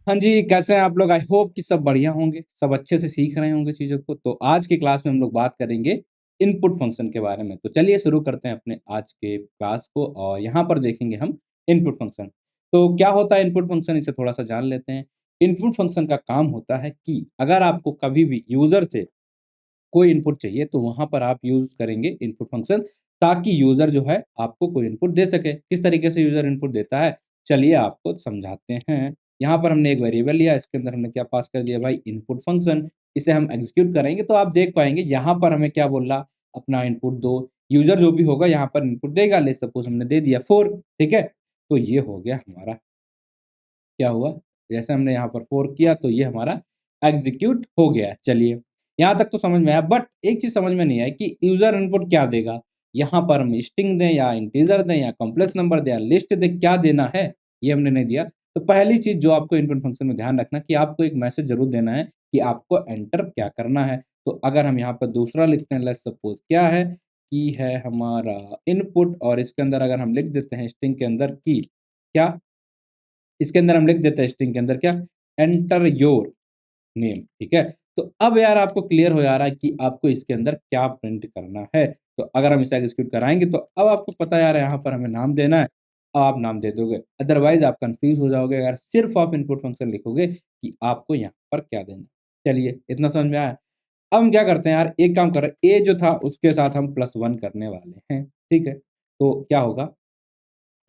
हाँ जी, कैसे हैं आप लोग? आई होप कि सब बढ़िया होंगे, सब अच्छे से सीख रहे होंगे चीज़ों को। तो आज की क्लास में हम लोग बात करेंगे इनपुट फ़ंक्शन के बारे में। तो चलिए शुरू करते हैं अपने आज के क्लास को और यहाँ पर देखेंगे हम इनपुट फ़ंक्शन। तो क्या होता है इनपुट फ़ंक्शन, इसे थोड़ा-सा जान लेते हैं। इनपुट फ़ंक्शन का काम होता है कि अगर आपको कभी भी यूज़र से कोई इनपुट चाहिए तो वहाँ पर आप यूज़ करेंगे इनपुट फ़ंक्शन, ताकि यूज़र जो है आपको कोई इनपुट दे सके। किस तरीके से यूज़र इनपुट देता है, चलिए आपको समझाते हैं। यहाँ पर हमने एक वेरिएबल लिया, इसके अंदर हमने क्या पास कर दिया भाई, इनपुट फ़ंक्शन। इसे हम एग्ज़ीक्यूट करेंगे तो आप देख पाएँगे यहाँ पर हमें क्या बोल रहा, अपना इनपुट दो। यूज़र जो भी होगा यहाँ पर इनपुट देगा, लेट्स सपोज़ हमने दे दिया 4, ठीक है? तो ये हो गया हमारा, क्या हुआ, जैसे हमने यहाँ पर 4 किया तो ये हमारा एग्ज़ीक्यूट हो गया। चलिए, यहाँ तक तो समझ में आया, बट एक चीज़ समझ में नहीं आई कि यूज़र इनपुट क्या देगा? यहाँ पर हम स्ट्रिंग दें या इंटीजर दें या कॉम्प्लेक्स नंबर दें या लिस्ट दें, क्या देना है? ये हमने नहीं दिया। तो पहली चीज़ जो आपको इनपुट फ़ंक्शन में ध्यान रखना कि आपको एक मैसेज ज़रूर देना है कि आपको एंटर क्या करना है। तो अगर हम यहाँ पर दूसरा लिखते हैं, लेट्स सपोज़ क्या है कि है हमारा इनपुट, और इसके अंदर अगर हम लिख देते हैं स्ट्रिंग के अंदर कि क्या, इसके अंदर हम लिख देते हैं स्ट्रिंग के अंदर क्या, एंटर योर नेम, ठीक है? तो अब यार आपको क्लियर हो जा रहा है कि आपको इसके अंदर क्या प्रिंट करना है। तो अगर हम इसे एग्ज़ीक्यूट कराएँगे तो अब आपको पता यार यहाँ पर हमें नाम देना है, आप नाम दे दोगे। अदरवाइज़ आप कन्फ्यूज़ हो जाओगे अगर सिर्फ़ आप इनपुट फ़ंक्शन लिखोगे कि आपको यहाँ पर क्या देना है। चलिए, इतना समझ में आया? अब हम क्या करते हैं यार, एक काम करें, ए जो था उसके साथ हम +1 करने वाले हैं, ठीक है? तो क्या होगा,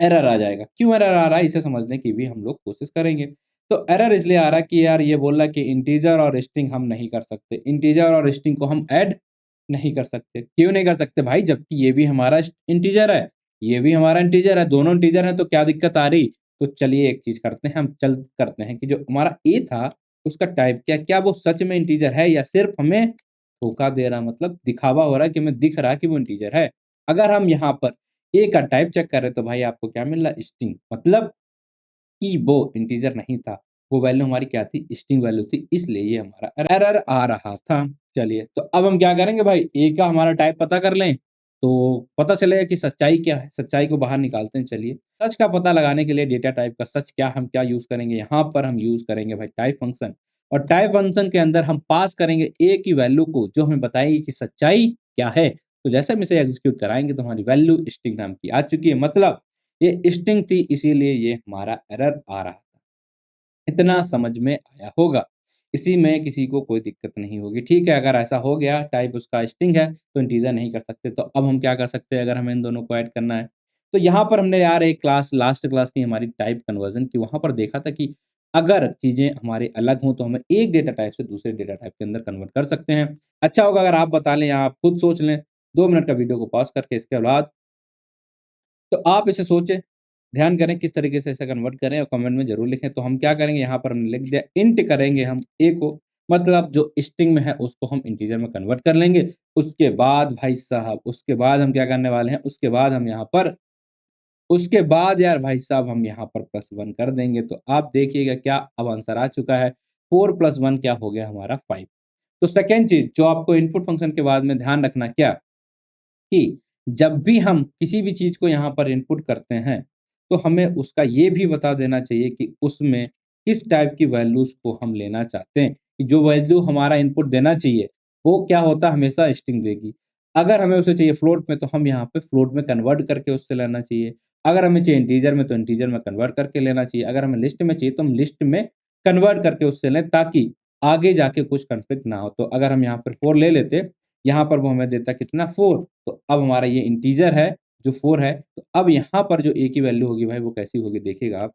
एरर आ जाएगा। क्यों एरर आ रहा है, इसे समझने की भी हम लोग कोशिश करेंगे। तो एरर इसलिए आ रहा है कि यार ये बोल रहा है कि इंटीजर और स्ट्रिंग हम नहीं कर सकते। इंटीजर और स्ट्रिंग को हम ऐड नहीं कर सकते। क्यों नहीं कर सकते भाई? जबकि ये भी हमारा इंटीजर है, ये भी हमारा इंटीजर है, दोनों इंटीजर हैं, तो क्या दिक्कत आ रही? तो चलिए एक चीज़ करते हैं, हम चल करते हैं कि जो हमारा ए था उसका टाइप क्या, क्या वो सच में इंटीजर है या सिर्फ़ हमें धोखा दे रहा, मतलब दिखावा हो रहा है कि हमें दिख रहा है कि वो इंटीजर है। अगर हम यहाँ पर ए का टाइप चेक करें तो भाई आपको क्या मिल रहा है, स्ट्रिंग, मतलब कि वो इंटीजर नहीं था, वो वैल्यू हमारी क्या थी, स्ट्रिंग वैल्यू थी, इसलिए ये हमारा एरर आ रहा था। चलिए, तो अब हम क्या करेंगे भाई, ए का हमारा टाइप पता कर लें, तो पता चलेगा कि सच्चाई क्या है, सच्चाई को बाहर निकालते हैं। चलिए, सच का पता लगाने के लिए डेटा टाइप का सच क्या, हम क्या यूज़ करेंगे, यहाँ पर हम यूज़ करेंगे भाई टाइप फंक्शन, और टाइप फंक्शन के अंदर हम पास करेंगे ए की वैल्यू को, जो हमें बताएगी कि सच्चाई क्या है। तो जैसे हम इसे एग्ज़ीक्यूट कराएँगे तो हमारी वैल्यू स्ट्रिंग नाम की आ चुकी है, मतलब ये स्ट्रिंग थी, इसीलिए ये हमारा एरर आ रहा था। इतना समझ में आया होगा। इसी में किसी को कोई दिक्कत नहीं होगी, ठीक है? अगर ऐसा हो गया, टाइप उसका स्ट्रिंग है, तो इंटीजर नहीं कर सकते, तो अब हम क्या कर सकते हैं अगर हमें इन दोनों को ऐड करना है? तो यहाँ पर हमने यार एक क्लास, लास्ट क्लास थी हमारी टाइप कन्वर्जन की, वहाँ पर देखा था कि अगर चीज़ें हमारी अलग हों, तो हमें एक डेटा टाइप से दूसरे डेटा टाइप के अंदर कन्वर्ट कर सकते हैं। अच्छा होगा अगर आप बता लें या आप खुद सोच लें, 2 मिनट का वीडियो को पॉज़ करके इसके बाद तो आप इसे सोचें, ध्यान करें किस तरीके से इसे कन्वर्ट करें और कमेंट में ज़रूर लिखें। तो हम क्या करेंगे, यहाँ पर हमने लिख दिया, इंट करेंगे हम ए को, मतलब जो स्ट्रिंग में है उसको हम इंटीजर में कन्वर्ट कर लेंगे। उसके बाद भाई साहब, उसके बाद हम क्या करने वाले हैं, उसके बाद हम यहाँ पर, उसके बाद यार भाई साहब हम यहाँ पर +1 कर देंगे। तो आप देखिएगा क्या अब आंसर आ चुका है, 4 + 1 क्या हो गया हमारा 5। तो सेकंड चीज़ जो आपको इनपुट फ़ंक्शन के बाद में ध्यान रखना क्या, कि जब भी हम किसी भी चीज़ को यहाँ पर इनपुट करते हैं, तो हमें उसका ये भी बता देना चाहिए कि उसमें किस टाइप की वैल्यूज़ को हम लेना चाहते हैं, कि जो वैल्यू हमारा इनपुट देना चाहिए, वो क्या होता है, हमेशा स्ट्रिंग देगी। अगर हमें उसे चाहिए फ्लोट में, तो हम यहाँ पे फ्लोट में कन्वर्ट करके उससे लेना चाहिए। अगर हमें चाहिए इंटीजर में, तो इंटीजर में कन्वर्ट करके लेना चाहिए। अगर हमें लिस्ट में चाहिए, तो हम लिस्ट में कन्वर्ट करके उससे लें, ताकि आगे जाके कुछ कॉन्फ्लिक्ट ना हो। तो अगर हम यहाँ पर 4 ले लेते, यहाँ पर वो हमें देता कितना, 4, तो अब हमारा ये इंटीजर है जो 4 है, तो अब यहाँ पर जो ए की वैल्यू होगी भाई वो कैसी होगी देखिएगा आप।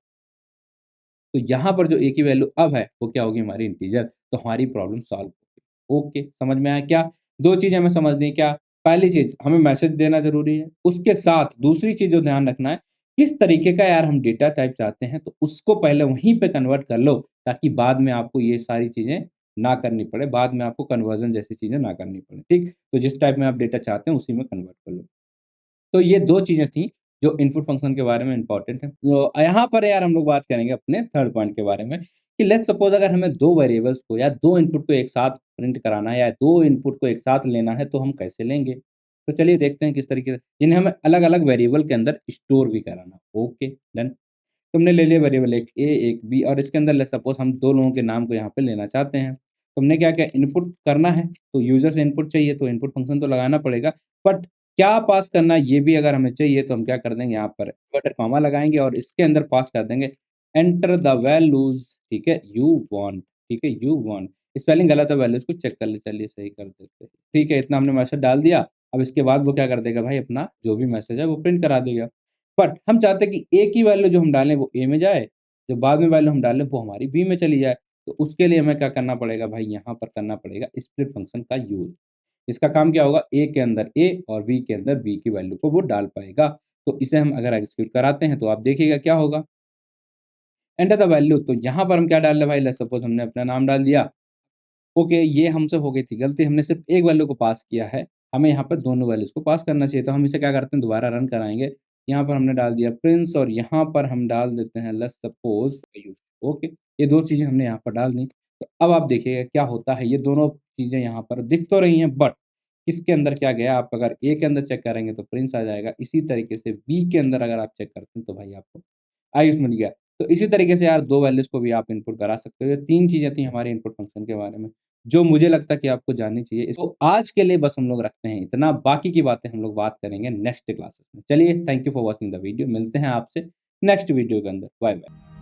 तो यहाँ पर जो ए की वैल्यू अब है वो क्या होगी, हमारी इंटीजर, तो हमारी प्रॉब्लम सॉल्व होगी। ओके, समझ में आया क्या? 2 चीज़ हमें समझनी है क्या? पहली चीज़ हमें मैसेज देना ज़रूरी है, उसके साथ दूसरी चीज़ जो ध्यान रखना है, किस तरीके का यार हम डेटा टाइप चाहते हैं, तो उसको पहले वहीं पे कन्वर्ट कर लो, ताकि बाद में आपको ये सारी चीज़ें ना करनी पड़े, बाद में आपको कन्वर्जन जैसी चीज़ें ना करनी पड़े, ठीक? तो जिस टाइप में आप डेटा चाहते हैं उसी में कन्वर्ट कर लो। तो ये 2 चीज़ें थी जो इनपुट फ़ंक्शन के बारे में इम्पोर्टेंट है। तो यहाँ पर यार हम लोग बात करेंगे अपने थर्ड पॉइंट के बारे में, कि लेट्स सपोज़ अगर हमें 2 वेरिएबल्स को या 2 इनपुट को एक साथ प्रिंट कराना है या 2 इनपुट को एक साथ लेना है, तो हम कैसे लेंगे? तो चलिए देखते हैं किस तरीके से, जिन्हें हमें अलग-अलग वेरिएबल के अंदर स्टोर भी कराना। Okay, done. तो हमने ले लिया वेरिएबल एक ए, एक बी और इसके अंदर लेट्स सपोज़ हम 2 लोगों के नाम को यहाँ पे लेना चाहते हैं। तो हमने क्या किया इनपुट करना है, तो यूज़र से इनपुट चाहिए तो इनपुट फ़ंक्शन तो लगाना पड़ेगा। बट क्या पास करना है ये भी अगर हमें चाहिए तो हम क्या कर देंगे यहाँ पर इन्वर्टेड कॉमा लगाएँगे और इसके अंदर पास कर देंगे एंटर द वैल्यूज़ ठीक है, यू वांट ठीक है, यू वांट स्पेलिंग गलत है वैल्यूज़ को चेक कर ले चलिए सही कर देते हैं। ठीक है, इतना हमने मैसेज डाल दिया, अब इसके बाद वो क्या कर देगा भाई अपना जो भी मैसेज है वो प्रिंट करा देगा। बट हम चाहते हैं कि एक ही वैल्यू जो हम डालें वो ए में जाए, जो बाद में वैल्यू हम डालें वो हमारी बी में चली जाए। तो उसके लिए हमें क्या करना पड़ेगा भाई यहाँ पर करना पड़ेगा स्प्लिट फंक्शन का यूज़। इसका काम क्या होगा ए के अंदर ए और बी के अंदर बी की वैल्यू को वो डाल पाएगा। तो इसे हम अगर एग्जीक्यूट कराते हैं तो आप देखिएगा क्या होगा, एंटर द वैल्यू तो यहाँ पर हम क्या डाल रहे हैं भाई लेट्स सपोज़ हमने अपना नाम डाल दिया। ओके, ये हमसे हो गई थी गलती, हमने सिर्फ़ एक वैल्यू को पास किया है, हमें यहाँ पर दोनों वैल्यूज़ को पास करना चाहिए, तो हम इसे क्या करते हैं दोबारा रन कराएँगे। यहाँ पर हमने डाल दिया प्रिंस और यहाँ पर हम डाल देते हैं लेट्स सपोज़ आयुष, ओके, ये 2 चीज़ें हमने यहाँ पर डाल दी। तो अब आप देखिएगा क्या होता है, ये दोनों चीज़ें यहाँ पर दिख तो रही हैं बट इसके अंदर क्या गया, आप अगर ए के अंदर चेक करेंगे तो प्रिंस आ जाएगा, इसी तरीके से बी के अंदर अगर आप चेक करते हैं तो भाई आपको आयुष मिल गया। तो इसी तरीके से यार 2 वैल्यूज़ को भी आप इनपुट करा सकते हो, ये 3 चीज़ें थी हमारे इनपुट फ़ंक्शन के बारे में। जो मुझे लगता है कि आपको जाननी चाहिए। इसको आज के लिए बस हम लोग रखते हैं इतना, बाकी की बातें हम लोग बात करेंगे नेक्स्ट क्लासेस में। चलिए thank you for watching the video, मिलते हैं आपसे नेक्स्ट वीडियो के अंदर। Bye bye.